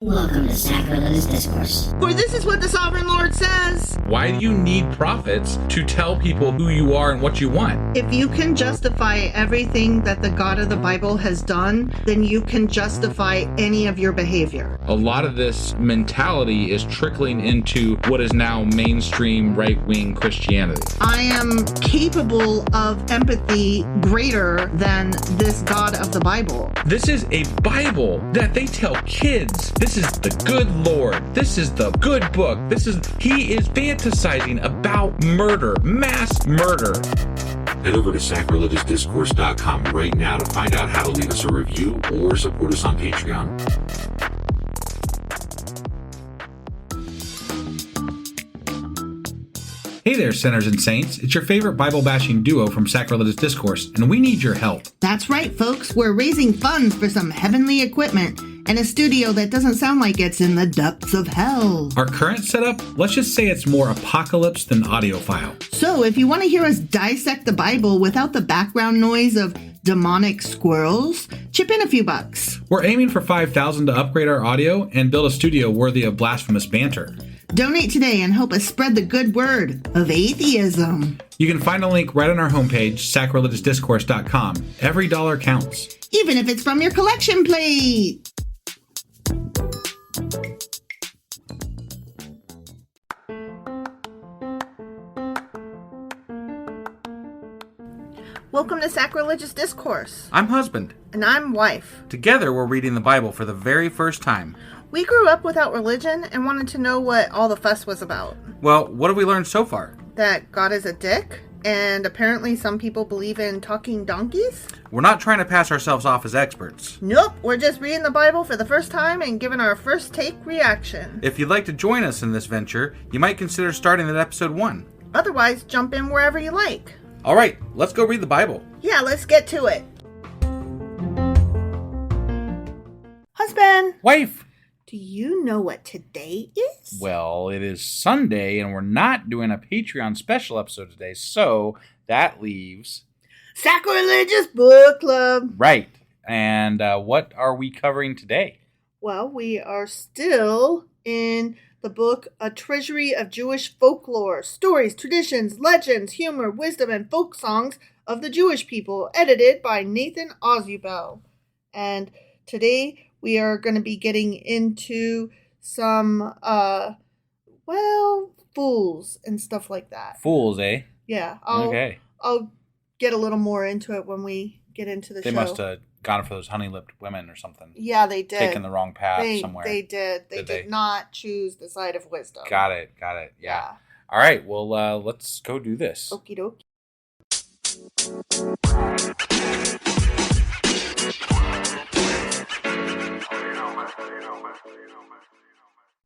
Welcome to Sacrilegious Discourse. For this is what the Sovereign Lord says. Why do you need prophets to tell people who you are and what you want? If you can justify everything that the God of the Bible has done, then you can justify any of your behavior. A lot of this mentality is trickling into what is now mainstream right-wing Christianity. I am capable of empathy greater than this God of the Bible. This is a Bible that they tell kids. This is the good Lord. This is the good book. He is fantasizing about murder, mass murder. Head over to sacrilegiousdiscourse.com right now to find out how to leave us a review or support us on Patreon. Hey there, sinners and saints. It's your favorite Bible-bashing duo from Sacrilegious Discourse, and we need your help. That's right, folks. We're raising funds for some heavenly equipment and a studio that doesn't sound like it's in the depths of hell. Our current setup, let's just say it's more apocalypse than audiophile. So if you want to hear us dissect the Bible without the background noise of demonic squirrels, chip in a few bucks. We're aiming for $5,000 to upgrade our audio and build a studio worthy of blasphemous banter. Donate today and help us spread the good word of atheism. You can find a link right on our homepage, sacrilegiousdiscourse.com. Every dollar counts. Even if it's from your collection plate. Welcome to Sacrilegious Discourse. I'm husband. And I'm wife. Together, we're reading the Bible for the very first time. We grew up without religion and wanted to know what all the fuss was about. Well, what have we learned so far? That God is a dick, and apparently some people believe in talking donkeys? We're not trying to pass ourselves off as experts. Nope, we're just reading the Bible for the first time and giving our first take reaction. If you'd like to join us in this venture, you might consider starting at episode 1. Otherwise, jump in wherever you like. All right, let's go read the Bible. Yeah, let's get to it. Husband! Wife! Do you know what today is? Well, it is Sunday, and we're not doing a Patreon special episode today, so that leaves... Sacrilegious Book Club! Right. And what are we covering today? Well, we are still in the book, A Treasury of Jewish Folklore, Stories, Traditions, Legends, Humor, Wisdom, and Folk Songs of the Jewish People, edited by Nathan Ozubel. And today we are going to be getting into some, fools and stuff like that. Fools, eh? Yeah. I'll get a little more into it when we get into the show. They must have gone for those honey-lipped women or something. Yeah, they did. Taking the wrong path somewhere. They did. They did not choose the side of wisdom. Got it. Yeah. All right, well, let's go do this. Okie dokie.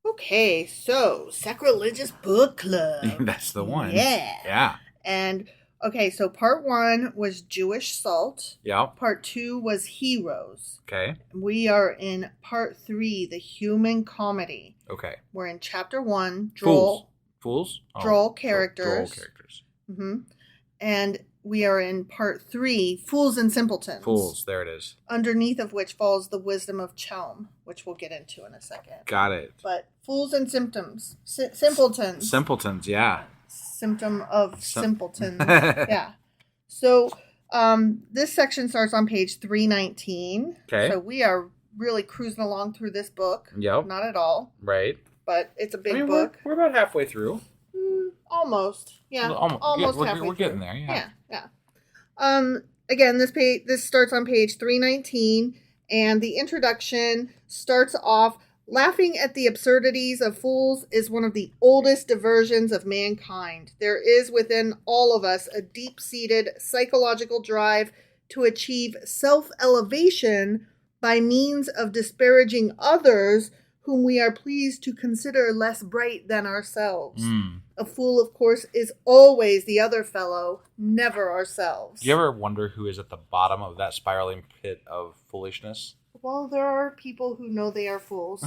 Okay, so Sacrilegious Book Club. That's the one. Yeah. And, okay, so part 1 was Jewish Salt. Yeah. Part 2 was Heroes. Okay. We are in part 3, the Human Comedy. Okay. We're in chapter 1, Droll. Fools? Droll characters. Droll characters. Mm-hmm. And we are in part 3, Fools and Simpletons. Fools, there it is. Underneath of which falls the Wisdom of Chelm, which we'll get into in a second. Got it. But Fools and Simpletons. Simpletons. Simpletons, yeah. Symptom of simpletons. Yeah. So this section starts on page 319. Okay. So we are really cruising along through this book. Yep. Not at all. Right. But it's a big book. We're about halfway through. Almost. Yeah. Almost halfway through. We're getting there, yeah. Again, this starts on page 319, and the introduction starts off, laughing at the absurdities of fools is one of the oldest diversions of mankind. There is within all of us a deep-seated psychological drive to achieve self-elevation by means of disparaging others whom we are pleased to consider less bright than ourselves. A fool, of course, is always the other fellow, never ourselves. Do you ever wonder who is at the bottom of that spiraling pit of foolishness? Well, there are people who know they are fools.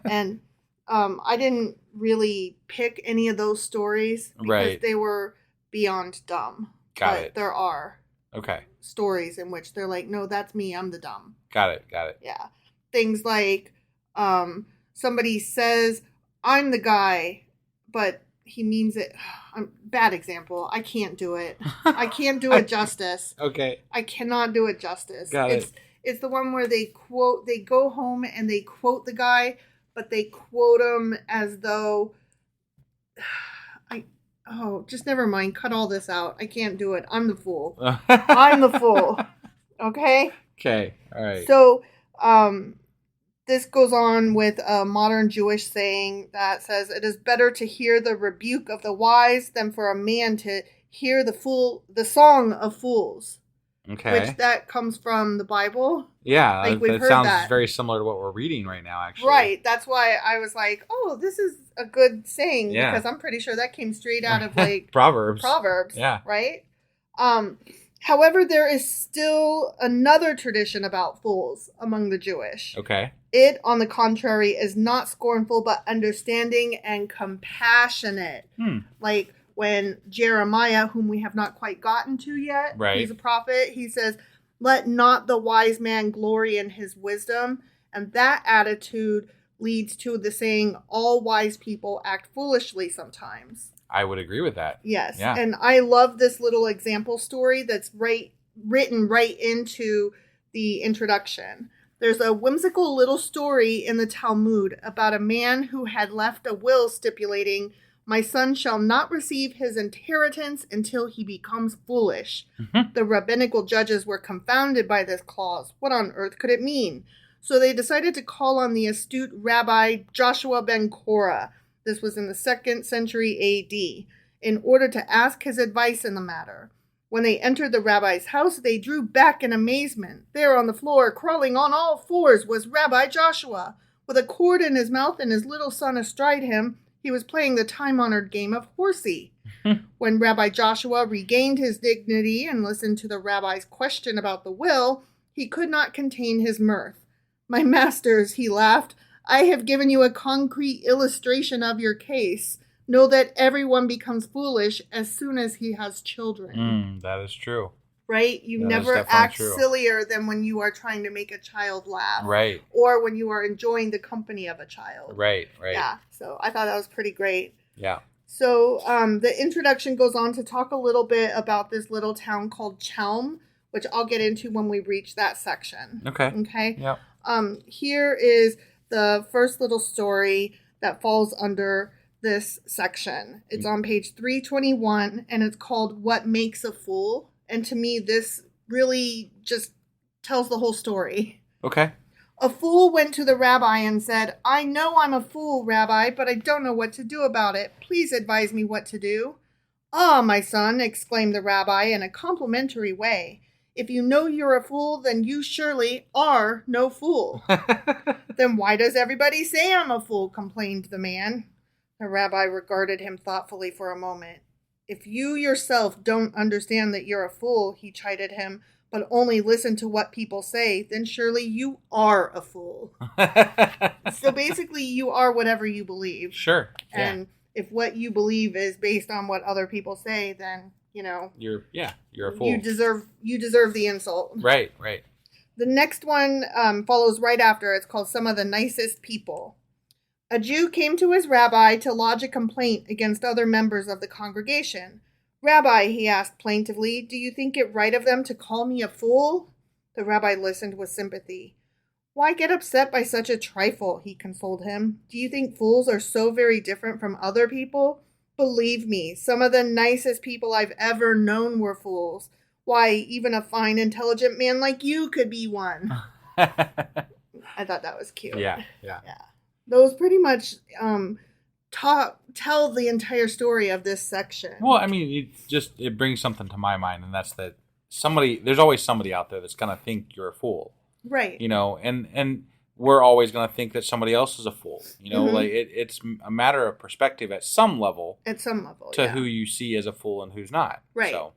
And I didn't really pick any of those stories because they were beyond dumb. Got it. There are Okay. stories in which they're like, no, that's me, I'm the dumb. Got it. Yeah. Things like somebody says, I'm the guy, but he means it. Bad example. I can't do it. I can't do it justice. Okay. I cannot do it justice. Got it. It's the one where they go home and they quote the guy, but they quote him as though, just never mind. Cut all this out. I can't do it. I'm the fool. I'm the fool. Okay? Okay. All right. So, this goes on with a modern Jewish saying that says, it is better to hear the rebuke of the wise than for a man to hear the song of fools. Okay. Which that comes from the Bible. Yeah, like we've that heard sounds that. very similar to what we're reading right now, actually. Right. That's why I was like, oh, this is a good saying. Yeah. Because I'm pretty sure that came straight out of like Proverbs. Yeah. Right? However, there is still another tradition about fools among the Jewish. Okay. It, on the contrary, is not scornful, but understanding and compassionate. Like when Jeremiah, whom we have not quite gotten to yet, right. He's a prophet, he says, let not the wise man glory in his wisdom. And that attitude leads to the saying, all wise people act foolishly sometimes. I would agree with that. Yes. Yeah. And I love this little example story that's written right into the introduction. There's a whimsical little story in the Talmud about a man who had left a will stipulating, my son shall not receive his inheritance until he becomes foolish. Mm-hmm. The rabbinical judges were confounded by this clause. What on earth could it mean? So they decided to call on the astute Rabbi Joshua ben Korah. This was in the 2nd century A.D., in order to ask his advice in the matter. When they entered the rabbi's house, they drew back in amazement. There on the floor, crawling on all fours, was Rabbi Joshua. With a cord in his mouth and his little son astride him, he was playing the time-honored game of horsey. When Rabbi Joshua regained his dignity and listened to the rabbi's question about the will, he could not contain his mirth. My masters, he laughed, I have given you a concrete illustration of your case. Know that everyone becomes foolish as soon as he has children. That is true. Right? You That never is definitely act true. sillier than when you are trying to make a child laugh. Right. Or when you are enjoying the company of a child. Right. Yeah. So I thought that was pretty great. Yeah. So the introduction goes on to talk a little bit about this little town called Chelm, which I'll get into when we reach that section. Okay? Yeah. Here is the first little story that falls under this section. It's on page 321, and it's called What Makes a Fool? And to me, this really just tells the whole story. Okay. A fool went to the rabbi and said, I know I'm a fool, Rabbi, but I don't know what to do about it. Please advise me what to do. Ah, my son, exclaimed the rabbi in a complimentary way. If you know you're a fool, then you surely are no fool. Then why does everybody say I'm a fool? Complained the man. The rabbi regarded him thoughtfully for a moment. If you yourself don't understand that you're a fool, he chided him, but only listen to what people say, then surely you are a fool. So basically, you are whatever you believe. Sure. And if what you believe is based on what other people say, then, you know, you're a fool. You deserve the insult. Right. The next one follows right after. It's called Some of the Nicest People. A Jew came to his rabbi to lodge a complaint against other members of the congregation. Rabbi, he asked plaintively, do you think it right of them to call me a fool? The rabbi listened with sympathy. Why get upset by such a trifle? He consoled him. Do you think fools are so very different from other people? Believe me, some of the nicest people I've ever known were fools. Why, even a fine, intelligent man like you could be one. I thought that was cute. Yeah. Those pretty much tell the entire story of this section. Well, I mean, it brings something to my mind, and that's that there's always somebody out there that's going to think you're a fool. Right. You know, and we're always going to think that somebody else is a fool. You know, like it's a matter of perspective at some level. To who you see as a fool and who's not. Right. So.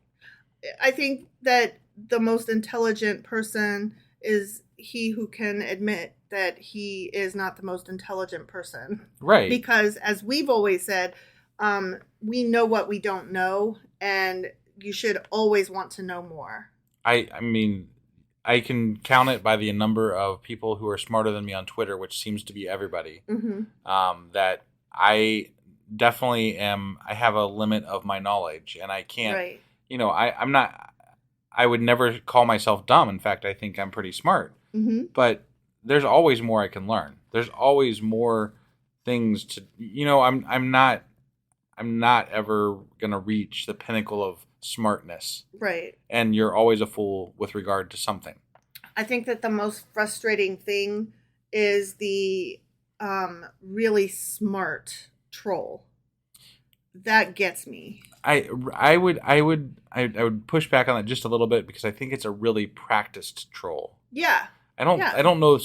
I think that the most intelligent person is he who can admit that he is not the most intelligent person. Right. Because as we've always said, we know what we don't know, and you should always want to know more. I mean, I can count it by the number of people who are smarter than me on Twitter, which seems to be everybody, that I definitely am. I have a limit of my knowledge, and I can't, I'm not, I would never call myself dumb. In fact, I think I'm pretty smart, but there's always more I can learn. There's always more things to, I'm not ever going to reach the pinnacle of smartness. Right. And you're always a fool with regard to something. I think that the most frustrating thing is the really smart troll. That gets me. I would push back on it just a little bit because I think it's a really practiced troll. Yeah. I don't know.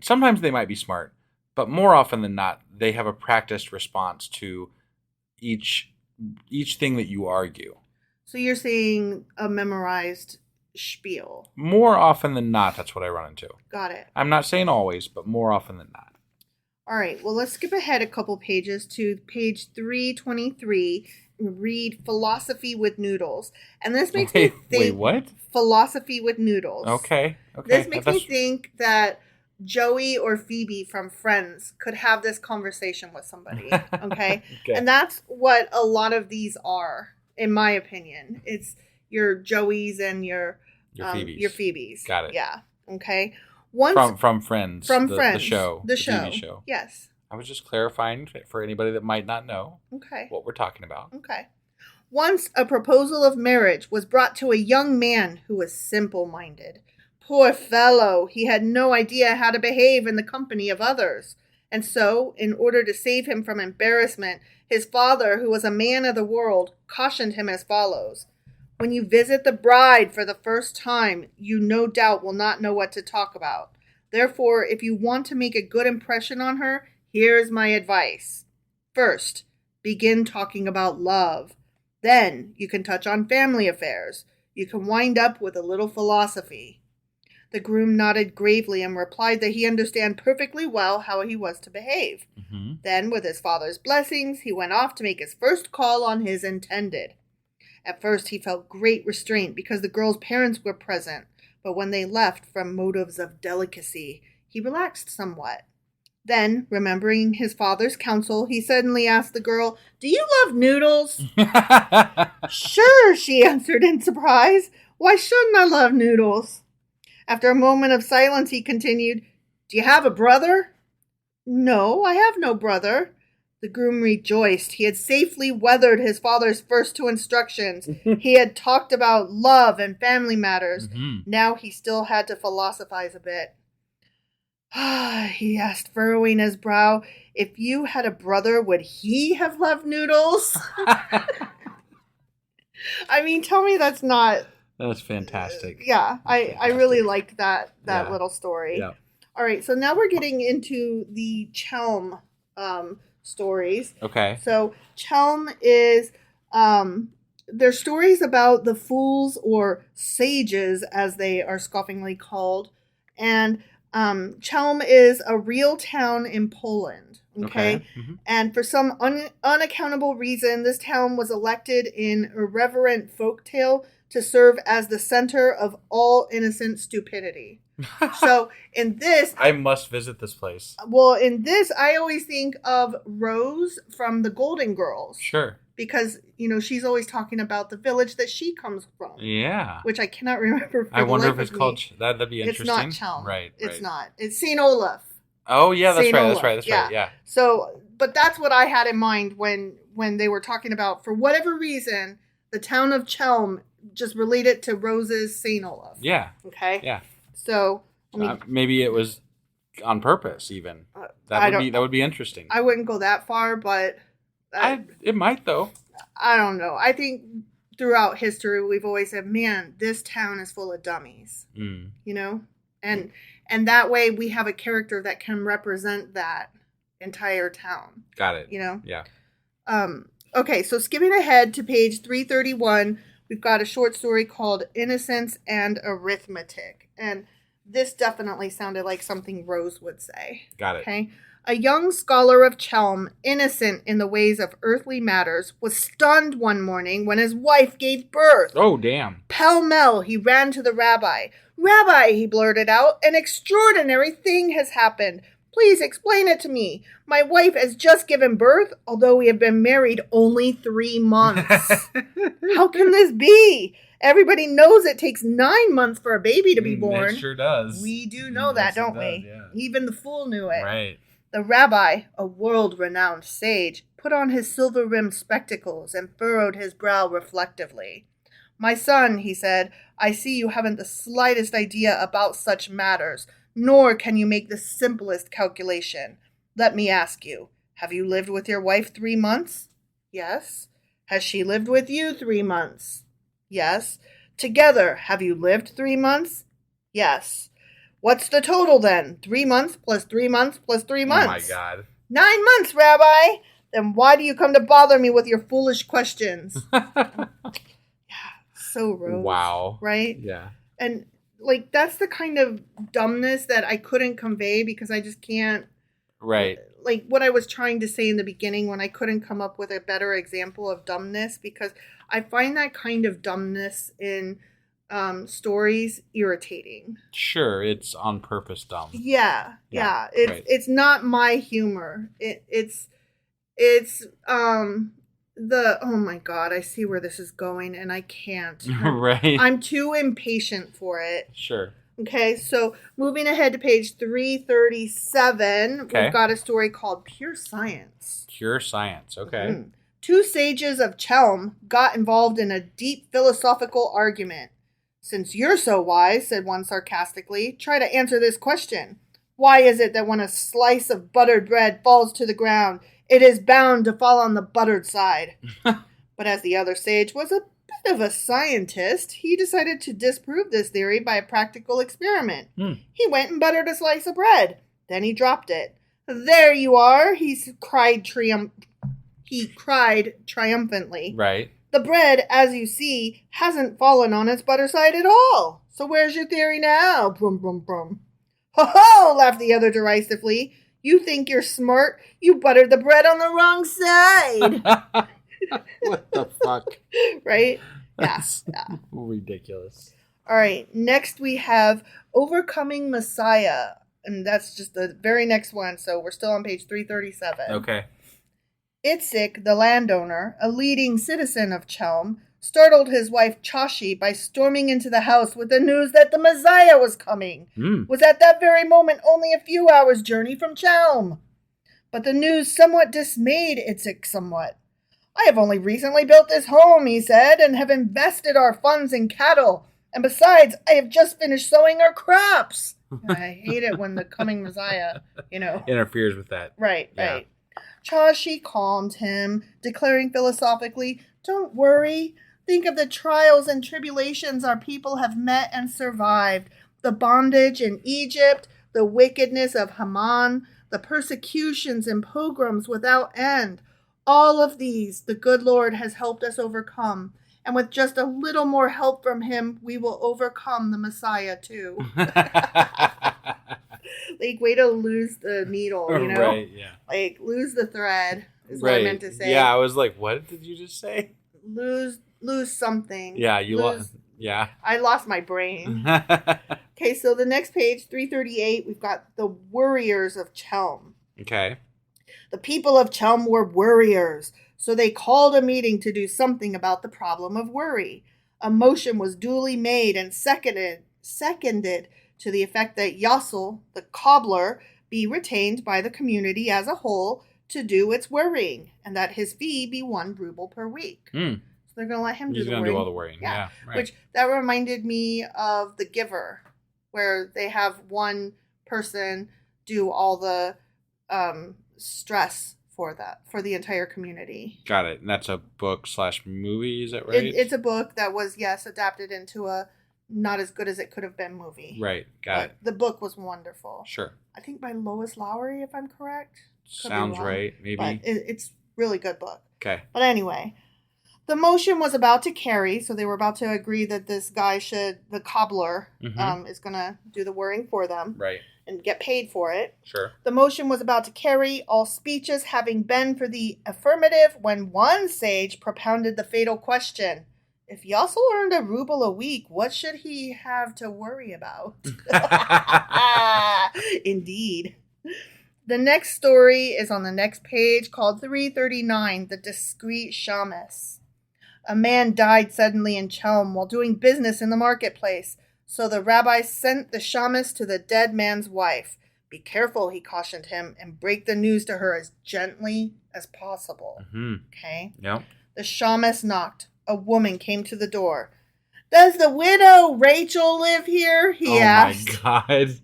Sometimes they might be smart, but more often than not, they have a practiced response to each thing that you argue. So you're saying a memorized spiel. More often than not, that's what I run into. Got it. I'm not saying always, but more often than not. All right. Well, let's skip ahead a couple pages to page 323 and read Philosophy with Noodles. And this makes me think... Wait, what? Philosophy with Noodles. Okay. This makes me think that Joey or Phoebe from Friends could have this conversation with somebody. Okay? And that's what a lot of these are, in my opinion. It's your Joeys and your Phoebes. Your Phoebes. Got it. Yeah. Okay. From Friends. From Friends. The show. TV show. Yes. I was just clarifying for anybody that might not know what we're talking about. Okay. Once a proposal of marriage was brought to a young man who was simple-minded. Poor fellow, he had no idea how to behave in the company of others. And so, in order to save him from embarrassment, his father, who was a man of the world, cautioned him as follows. When you visit the bride for the first time, you no doubt will not know what to talk about. Therefore, if you want to make a good impression on her, here is my advice. First, begin talking about love. Then you can touch on family affairs. You can wind up with a little philosophy. The groom nodded gravely and replied that he understood perfectly well how he was to behave. Then, with his father's blessings, he went off to make his first call on his intended. At first, he felt great restraint because the girl's parents were present, but when they left from motives of delicacy, he relaxed somewhat. Then, remembering his father's counsel, he suddenly asked the girl, "Do you love noodles?" "Sure," she answered in surprise. "Why shouldn't I love noodles?" After a moment of silence, he continued, "Do you have a brother?" "No, I have no brother." The groom rejoiced. He had safely weathered his father's first two instructions. He had talked about love and family matters. Now he still had to philosophize a bit. He asked, furrowing his brow, "If you had a brother, would he have loved noodles?" I mean, tell me that's not... That's fantastic. Yeah, I really liked that little story. Yeah. All right, so now we're getting into the Chelm stories. Okay. So Chelm is... they're stories about the fools or sages, as they are scoffingly called. And Chelm is a real town in Poland. Okay. And for some unaccountable reason, this town was elected in irreverent folktale to serve as the center of all innocent stupidity. So in this... I must visit this place. Well, in this, I always think of Rose from the Golden Girls. Sure. Because, she's always talking about the village that she comes from. Yeah. Which I cannot remember. I wonder if it's called... That'd be interesting. It's not Chelm. Right. It's not. It's St. Olaf. Oh, yeah, that's St. right. Olaf. That's right. Yeah. So, but that's what I had in mind when they were talking about, for whatever reason, the town of Chelm just related to Rose's St. Olaf. Yeah. Okay? Yeah. So, I mean... maybe it was on purpose, even. That would be interesting. I wouldn't go that far, but... It might, though. I don't know. I think throughout history, we've always said, man, this town is full of dummies. And that way we have a character that can represent that entire town. Got it. Yeah. Okay, so skipping ahead to page 331, we've got a short story called Innocence and Arithmetic. And this definitely sounded like something Rose would say. Got it. Okay. A young scholar of Chelm, innocent in the ways of earthly matters, was stunned one morning when his wife gave birth. Oh, damn. Pell-mell, he ran to the rabbi. Rabbi, he blurted out, an extraordinary thing has happened. Please explain it to me. My wife has just given birth, although we have been married only 3 months. How can this be? Everybody knows it takes 9 months for a baby to be born. It sure does. We do know that, don't we? Yeah. Even the fool knew it. Right. The rabbi, a world-renowned sage, put on his silver-rimmed spectacles and furrowed his brow reflectively. My son, he said, I see you haven't the slightest idea about such matters, nor can you make the simplest calculation. Let me ask you, have you lived with your wife 3 months? Yes. Has she lived with you 3 months? Yes. Together, have you lived 3 months? Yes. What's the total then? 3 months plus 3 months plus 3 months. Oh my God. 9 months, Rabbi. Then why do you come to bother me with your foolish questions? Yeah, so rogue. Wow. Right? Yeah. And like that's the kind of dumbness that I couldn't convey because I just can't. Right. Like what I was trying to say in the beginning when I couldn't come up with a better example of dumbness, because I find that kind of dumbness in stories irritating. Sure, it's on purpose dumb. Yeah. Right. It's not my humor. It's oh my God, I see where this is going and I can't. Right. I'm too impatient for it. Sure. Okay, so moving ahead to page 337, Okay. We've got a story called Pure Science. Pure science. Okay. 2 sages of Chelm got involved in a deep philosophical argument. Since you're so wise, said one sarcastically, try to answer this question. Why is it that when a slice of buttered bread falls to the ground, it is bound to fall on the buttered side? But as the other sage was a bit of a scientist, he decided to disprove this theory by a practical experiment. He went and buttered a slice of bread. Then he dropped it. There you are, he cried triumphantly. Right. The bread, as you see, hasn't fallen on its butter side at all. So where's your theory now? Brum, brum, brum. Ho-ho, laughed the other derisively. You think you're smart? You buttered the bread on the wrong side. What the fuck? Right? That's Yeah. ridiculous. All right. Next we have Overcoming Messiah. And that's just the very next one. So we're still on page 337. Okay. Itzig, the landowner, a leading citizen of Chelm, startled his wife Chashi by storming into the house with the news that the Messiah was coming. Was at that very moment only a few hours' journey from Chelm. But the news somewhat dismayed Itzig somewhat. I have only recently built this home, he said, and have invested our funds in cattle. And besides, I have just finished sowing our crops. I hate it when the coming Messiah, interferes with that. Right, Yeah. right. Chashi calmed him, declaring philosophically, Don't worry. Think of the trials and tribulations our people have met and survived. The bondage in Egypt, the wickedness of Haman, the persecutions and pogroms without end. All of these the good Lord has helped us overcome. And with just a little more help from him, we will overcome the Messiah too. Like, way to lose the needle, Right, yeah. Like, lose the thread is what I meant to say. Yeah, I was like, what did you just say? Lose something. Yeah, you lost. Yeah. I lost my brain. Okay, so the next page, 338, we've got the Warriors of Chelm. Okay. The people of Chelm were worriers, so they called a meeting to do something about the problem of worry. A motion was duly made and seconded to the effect that Yossel, the cobbler, be retained by the community as a whole to do its worrying, and that his fee be 1 ruble per week. So they're going to let him do He's the going worrying. to do all the worrying. Yeah, right. Which, that reminded me of The Giver, where they have one person do all the stress for the entire community. Got it. And that's a book/movie, is that right? It's a book that was, yes, adapted into a not as good as it could have been movie. Right. Got it. The book was wonderful. Sure. I think by Lois Lowry, if I'm correct. Could be Sounds wrong, right. Maybe. But it's really good book. Okay. But anyway, the motion was about to carry, so they were about to agree that this guy the cobbler, is going to do the worrying for them. Right. and get paid for it. Sure. The motion was about to carry, all speeches having been for the affirmative, when one sage propounded the fatal question. If Yassel earned a ruble a week, what should he have to worry about? Indeed. The next story is on the next page, called 339, The Discreet Shamus. A man died suddenly in Chelm while doing business in the marketplace. So the rabbi sent the shamus to the dead man's wife. Be careful, he cautioned him, and break the news to her as gently as possible. Mm-hmm. Okay? Yep. The shamus knocked. A woman came to the door. Does the widow Rachel live here? He asked. Oh, my God.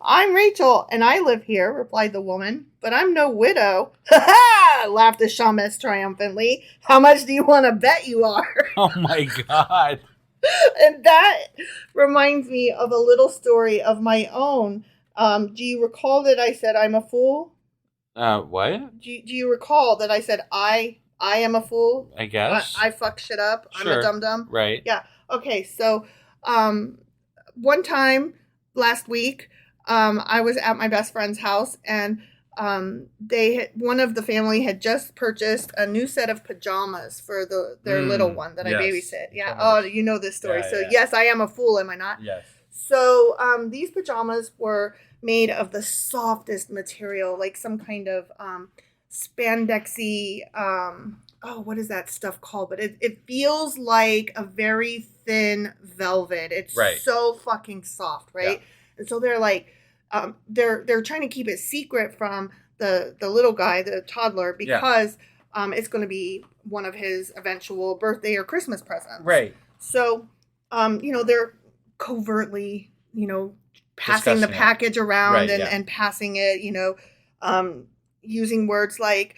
I'm Rachel, and I live here, replied the woman, but I'm no widow. Ha ha! Laughed the shamus triumphantly. How much do you want to bet you are? Oh, my God. And that reminds me of a little story of my own. Do you recall that I said I'm a fool? What? Do you recall that I said I am a fool? I guess. I fuck shit up. Sure. I'm a dum-dum. Right. Yeah. Okay, so one time last week, I was at my best friend's house, and one of the family had just purchased a new set of pajamas for their little one that I babysit. Yeah. Oh, you know this story. Yeah, so yeah. yes, I am a fool, am I not? Yes. So these pajamas were made of the softest material, like some kind of spandexy, what is that stuff called? But it feels like a very thin velvet. It's so fucking soft, right? Yeah. And so they're like, they're trying to keep it secret from the little guy, the toddler, because it's going to be one of his eventual birthday or Christmas presents. Right. So, they're covertly, passing Discussing the package around right, and passing it, using words like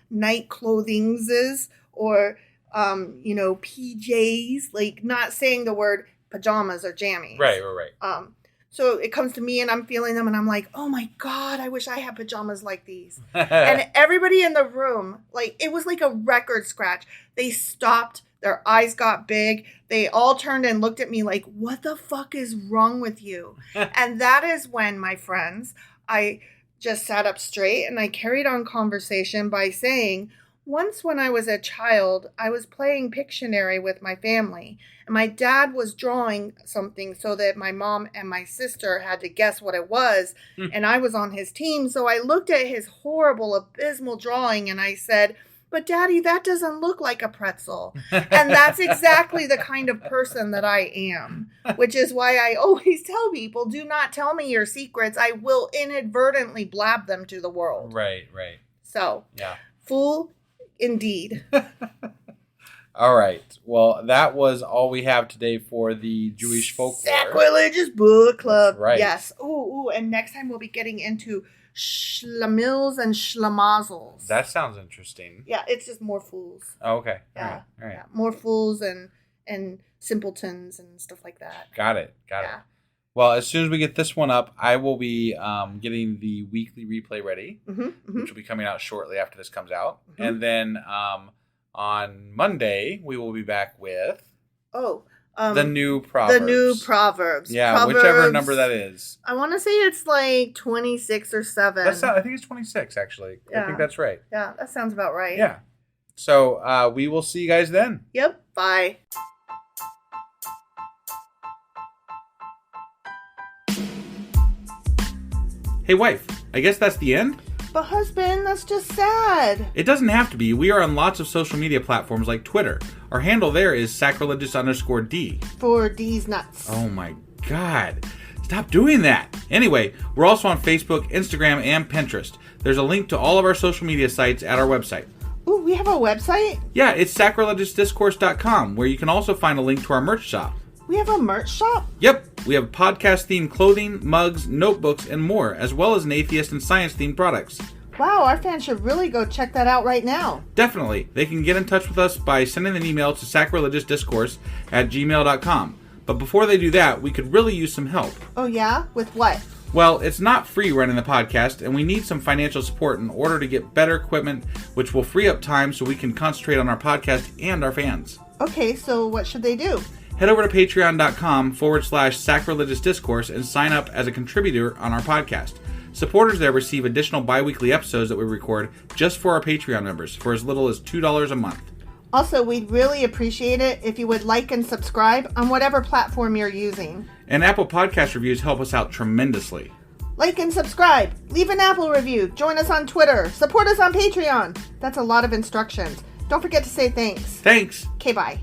night clothingses or, PJs, like not saying the word pajamas or jammies. Right. So it comes to me and I'm feeling them and I'm like, oh my God, I wish I had pajamas like these. And everybody in the room, like, it was like a record scratch. They stopped. Their eyes got big. They all turned and looked at me like, what the fuck is wrong with you? And that is when, my friends, I just sat up straight and I carried on conversation by saying, once when I was a child, I was playing Pictionary with my family. And my dad was drawing something so that my mom and my sister had to guess what it was. And I was on his team. So I looked at his horrible, abysmal drawing and I said, but Daddy, that doesn't look like a pretzel. And that's exactly the kind of person that I am, which is why I always tell people, do not tell me your secrets. I will inadvertently blab them to the world. Right. So, yeah. Fool indeed. All right. Well, that was all we have today for the Jewish Folklore. Sacrilegious Book Club. That's right. Yes. Ooh, and next time we'll be getting into Schlemihls and Schlimazls. That sounds interesting. Yeah, it's just more fools. Oh, okay. Yeah. All right. Yeah. More fools and simpletons and stuff like that. Got it. Well, as soon as we get this one up, I will be getting the weekly replay ready, which will be coming out shortly after this comes out. And then on Monday, we will be back with the new Proverbs. The new Proverbs. Yeah, Proverbs, whichever number that is. I want to say it's like 26 or 7. I think it's 26, actually. Yeah. I think that's right. Yeah, that sounds about right. Yeah. So we will see you guys then. Yep. Bye. Hey, wife, I guess that's the end? But husband, that's just sad. It doesn't have to be. We are on lots of social media platforms like Twitter. Our handle there is sacrilegious_D. For D's nuts. Oh my God. Stop doing that. Anyway, we're also on Facebook, Instagram, and Pinterest. There's a link to all of our social media sites at our website. Ooh, we have a website? Yeah, it's sacrilegiousdiscourse.com, where you can also find a link to our merch shop. We have a merch shop? Yep. We have podcast-themed clothing, mugs, notebooks, and more, as well as an atheist and science-themed products. Wow, our fans should really go check that out right now. Definitely. They can get in touch with us by sending an email to sacrilegiousdiscourse@gmail.com. But before they do that, we could really use some help. Oh yeah? With what? Well, it's not free running the podcast, and we need some financial support in order to get better equipment, which will free up time so we can concentrate on our podcast and our fans. Okay, so what should they do? head over to patreon.com/sacrilegious discourse and sign up as a contributor on our podcast. Supporters there receive additional bi-weekly episodes that we record just for our Patreon members for as little as $2 a month. Also, we'd really appreciate it if you would like and subscribe on whatever platform you're using. And Apple Podcast reviews help us out tremendously. Like and subscribe, leave an Apple review, join us on Twitter, support us on Patreon. That's a lot of instructions. Don't forget to say thanks. Thanks. Okay, bye.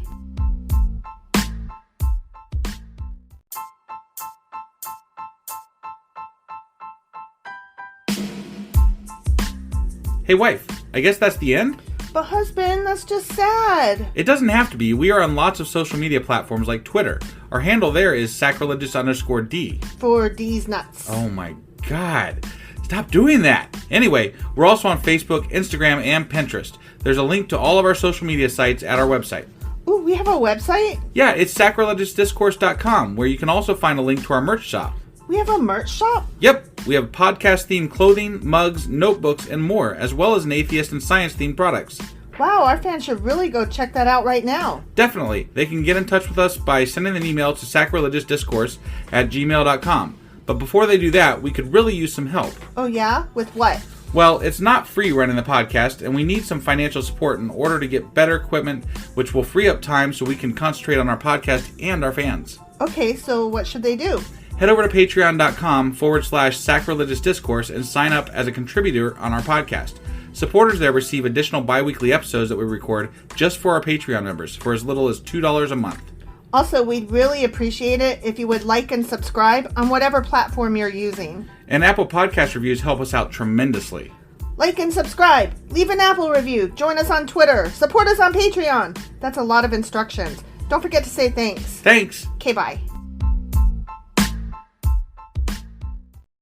Hey wife, I guess that's the end? But husband, that's just sad. It doesn't have to be. We are on lots of social media platforms like Twitter. Our handle there is sacrilegious_D. For D's nuts. Oh my god. Stop doing that. Anyway, we're also on Facebook, Instagram, and Pinterest. There's a link to all of our social media sites at our website. Ooh, we have a website? Yeah, it's sacrilegiousdiscourse.com, where you can also find a link to our merch shop. We have a merch shop? Yep, we have podcast-themed clothing, mugs, notebooks, and more, as well as an atheist and science-themed products. Wow, our fans should really go check that out right now. Definitely. They can get in touch with us by sending an email to sacrilegiousdiscourse@gmail.com. But before they do that, we could really use some help. Oh yeah? With what? Well, it's not free running the podcast, and we need some financial support in order to get better equipment, which will free up time so we can concentrate on our podcast and our fans. Okay, so what should they do? Head over to patreon.com/sacrilegious discourse and sign up as a contributor on our podcast. Supporters there receive additional bi-weekly episodes that we record just for our Patreon members for as little as $2 a month. Also, we'd really appreciate it if you would like and subscribe on whatever platform you're using. And Apple Podcast reviews help us out tremendously. Like and subscribe, leave an Apple review, join us on Twitter, support us on Patreon. That's a lot of instructions. Don't forget to say thanks. Thanks. Okay, bye.